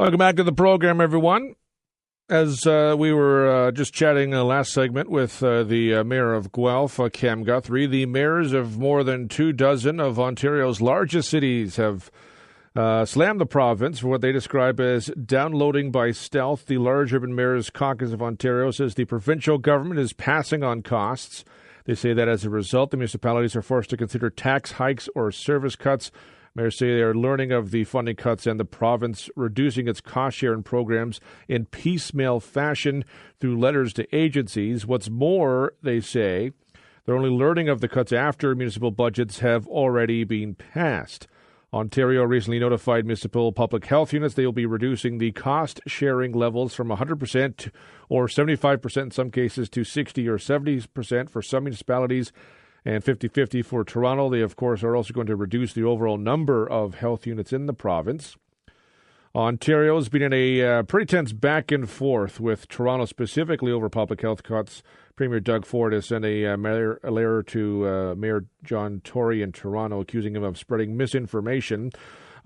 Welcome back to the program, everyone. As we were just chatting last segment with the Mayor of Guelph, Cam Guthrie, the mayors of more than 24 of Ontario's largest cities have slammed the province for what they describe as downloading by stealth. The large urban mayors caucus of Ontario says the provincial government is passing on costs. They say that as a result, the municipalities are forced to consider tax hikes or service cuts. Mayors say they are learning of the funding cuts and the province reducing its cost-sharing programs in piecemeal fashion through letters to agencies. What's more, they say, they're only learning of the cuts after municipal budgets have already been passed. Ontario recently notified municipal public health units they will be reducing the cost-sharing levels from 100% or 75% in some cases to 60 or 70% for some municipalities, and 50-50 for Toronto. They, of course, are also going to reduce the overall number of health units in the province. Ontario's been in a pretty tense back and forth with Toronto specifically over public health cuts. Premier Doug Ford has sent a letter to Mayor John Tory in Toronto accusing him of spreading misinformation.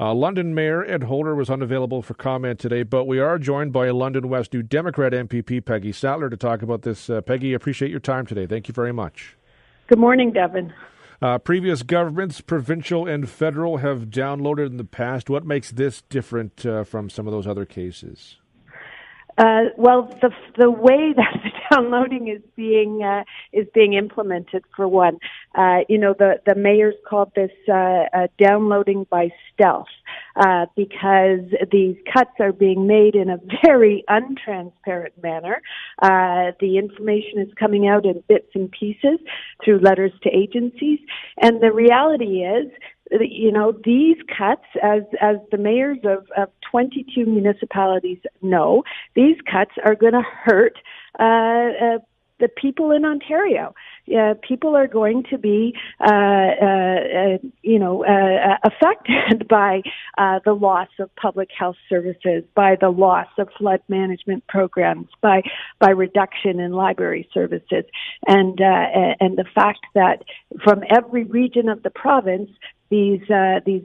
London Mayor Ed Holder was unavailable for comment today, but we are joined by London West New Democrat MPP Peggy Sattler to talk about this. Peggy, appreciate your time today. Thank you very much. Good morning, Devin. Previous governments, provincial and federal, have downloaded in the past. What makes this different from some of those other cases? Well, the way that the downloading is being implemented, for one, the mayors called this downloading by stealth because these cuts are being made in a very untransparent manner. The information is coming out in bits and pieces through letters to agencies, and the reality is, these cuts, as the mayors of 22 municipalities know, these cuts are going to hurt the people in Ontario. People are going to be, affected by the loss of public health services, by the loss of flood management programs, by reduction in library services, and the fact that from every region of the province, these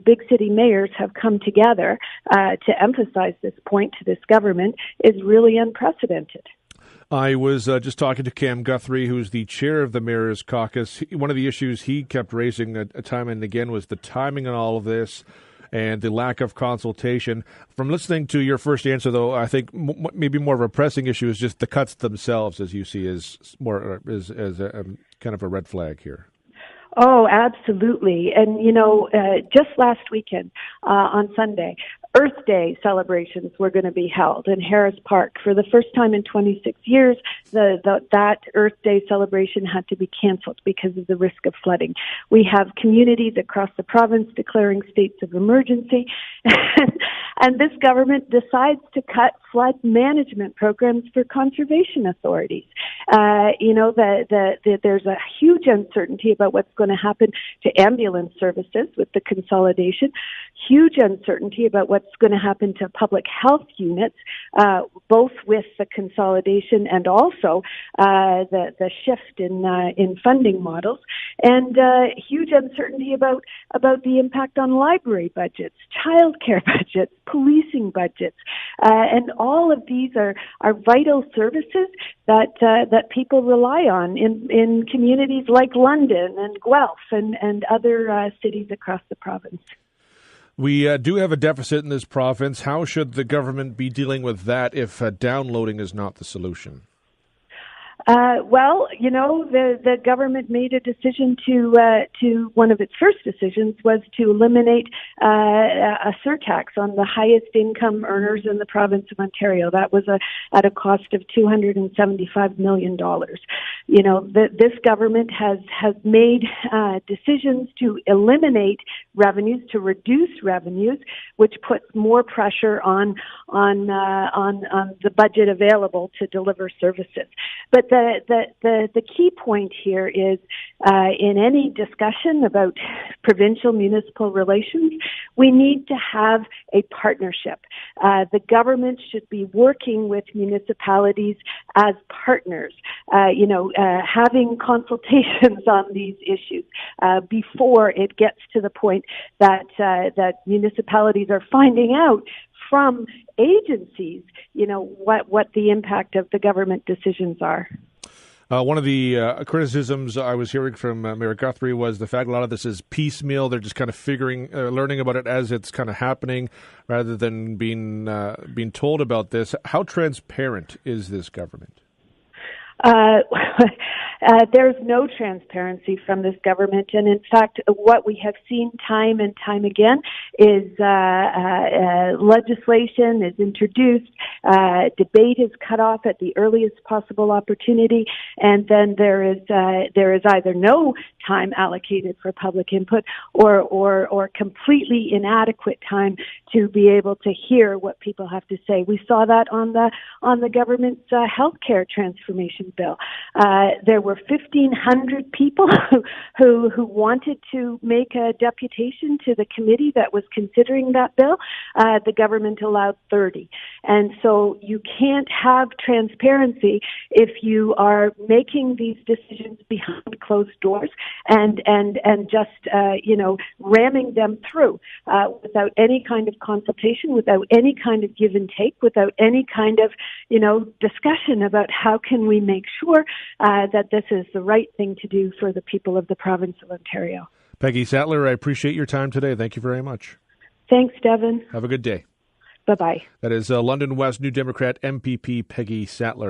big city mayors have come together to emphasize this point to this government is really unprecedented. I was just talking to Cam Guthrie, who's the chair of the Mayor's Caucus. One of the issues he kept raising time and again was the timing on all of this and the lack of consultation. From listening to your first answer, though, I think maybe more of a pressing issue is just the cuts themselves, as you see, as a kind of a red flag here. Oh, absolutely. And, just last weekend on Sunday, Earth Day celebrations were going to be held in Harris Park. For the first time in 26 years, that Earth Day celebration had to be canceled because of the risk of flooding. We have communities across the province declaring states of emergency, and this government decides to cut flood management programs for conservation authorities. There's a huge uncertainty about what's going to happen to ambulance services with the consolidation, huge uncertainty about what's going to happen to public health units, both with the consolidation and also the shift in funding models, and huge uncertainty about the impact on library budgets, childcare budgets, policing budgets, and all of these are vital services that people rely on in communities like London and Guelph and other cities across the province. We do have a deficit in this province. How should the government be dealing with that if downloading is not the solution? The government made a decision to one of its first decisions was to eliminate a surtax on the highest income earners in the province of Ontario. That was at a cost of $275 million. This government has made decisions to eliminate revenues, to reduce revenues, which puts more pressure on the budget available to deliver services. But the key point here is in any discussion about provincial municipal relations, we need to have a partnership. The government should be working with municipalities as partners, having consultations on these issues before it gets to the point that municipalities are finding out from agencies, what the impact of the government decisions are. One of the criticisms I was hearing from Mayor Guthrie was the fact a lot of this is piecemeal. They're just kind of learning about it as it's kind of happening, rather than being told about this. How transparent is this government? There's no transparency from this government, and in fact, what we have seen time and time again is legislation is introduced, debate is cut off at the earliest possible opportunity, and then there is either no time allocated for public input or completely inadequate time to be able to hear what people have to say. We saw that on the government's healthcare transformation bill. There were 1,500 people who wanted to make a deputation to the committee that was considering that bill. The government allowed 30. And so you can't have transparency if you are making these decisions behind closed doors and just, ramming them through without any kind of consultation, without any kind of give and take, without any kind of, discussion about how can we make sure that this is the right thing to do for the people of the province of Ontario. Peggy Sattler, I appreciate your time today. Thank you very much. Thanks, Devin. Have a good day. Bye-bye. That is London West New Democrat MPP Peggy Sattler.